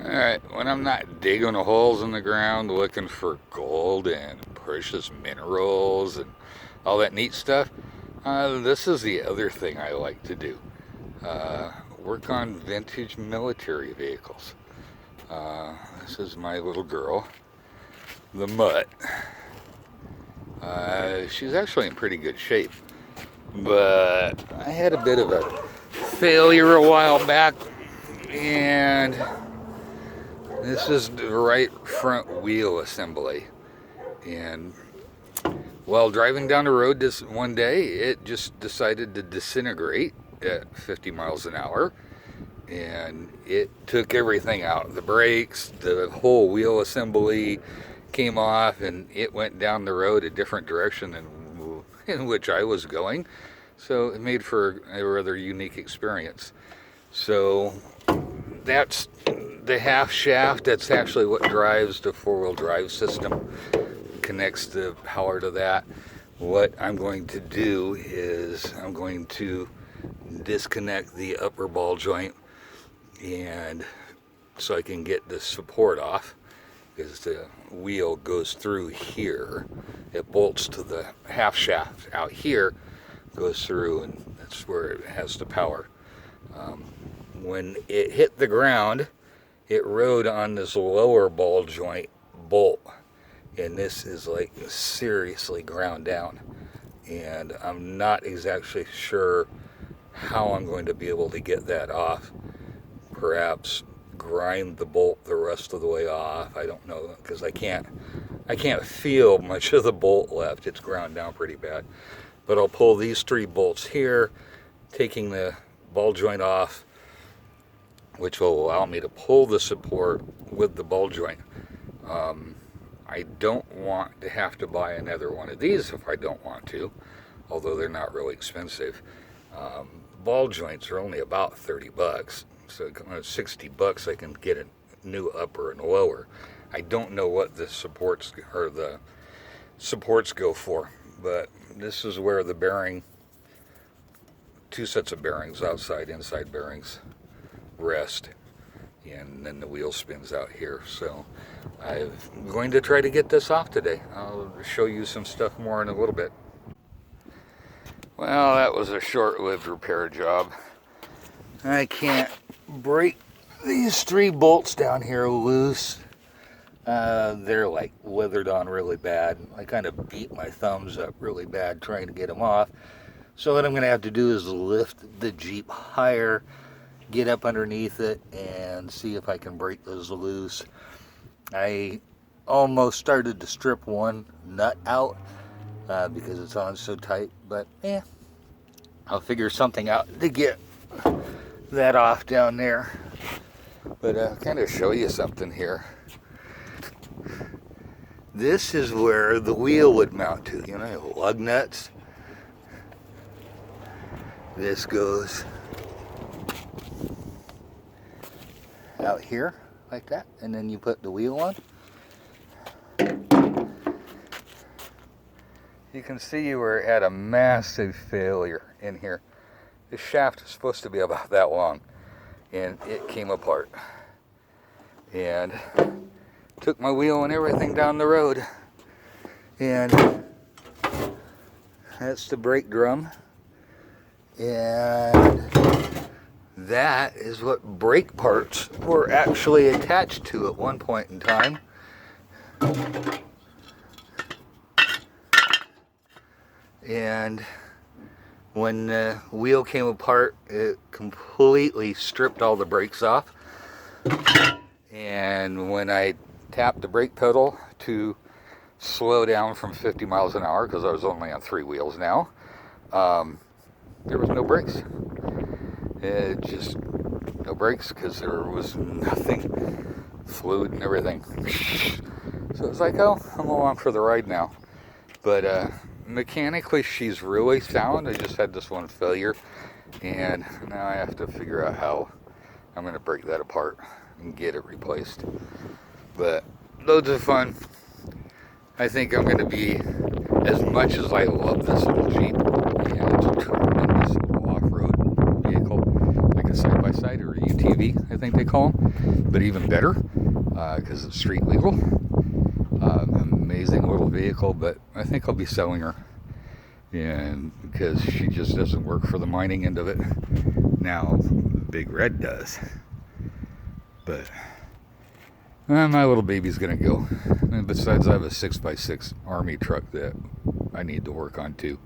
Alright, when I'm not digging holes in the ground looking for gold and precious minerals and all that neat stuff, this is the other thing I like to do. Work on vintage military vehicles. This is my little girl, the MUTT. She's actually in pretty good shape, but I had a bit of a failure a while back, and this is the right front wheel assembly. And while driving down the road this one day, it just decided to disintegrate at 50 miles an hour. And it took everything out. The brakes, the whole wheel assembly came off, and it went down the road a different direction than in which I was going. So it made for a rather unique experience. So that's the half shaft. That's actually what drives the four-wheel drive system, connects the power to that. What I'm going to do is I'm going to disconnect the upper ball joint, and so I can get the support off, because the wheel goes through here. It bolts to the half shaft out here, goes through, and that's where it has the power. When it hit the ground, it rode on this lower ball joint bolt, and this is like seriously ground down, and I'm not exactly sure how I'm going to be able to get that off. Perhaps grind the bolt the rest of the way off. I don't know, because I can't feel much of the bolt left. It's ground down pretty bad. But I'll pull these three bolts here, taking the ball joint off, which will allow me to pull the support with the ball joint. I don't want to have to buy another one of these if I don't want to, although they're not really expensive. Ball joints are only about 30 bucks. So $60 I can get a new upper and lower. I don't know what the supports go for, but this is where the bearing, two sets of bearings, outside, inside bearings, rest, and then the wheel spins out here. So I'm going to try to get this off today. I'll show you some stuff more in a little bit. Well, that was a short-lived repair job. I can't break these three bolts down here loose. They're like weathered on really bad. I kind of beat my thumbs up really bad trying to get them off. So what I'm going to have to do is lift the Jeep higher, get up underneath it, and see if I can break those loose. I almost started to strip one nut out because it's on so tight, but I'll figure something out to get that off down there. But I'll kind of show you something here. This is where the wheel would mount to, lug nuts. This goes out here like that, and then you put the wheel on. You can see we're at a massive failure in here. This shaft is supposed to be about that long, and it came apart. And took my wheel and everything down the road. And that's the brake drum. And that is what brake parts were actually attached to at one point in time. And when the wheel came apart, it completely stripped all the brakes off. And when I tapped the brake pedal to slow down from 50 miles an hour, because I was only on three wheels now, there was no brakes. Just no brakes, because there was nothing, fluid and everything. So it's like, oh, I'm along for the ride now. But mechanically, she's really sound. I just had this one failure, and now I have to figure out how I'm going to break that apart and get it replaced. But loads of fun. I think I'm going to be, as much as I love this little Jeep, and it's a tremendous little off-road vehicle, like a side-by-side or a UTV, SUV, I think they call them, but even better because it's street legal. Amazing little vehicle, but I think I'll be selling her, and because she just doesn't work for the mining end of it. Now, Big Red does, but my little baby's gonna go. And besides, I have a 6x6 Army truck that I need to work on too.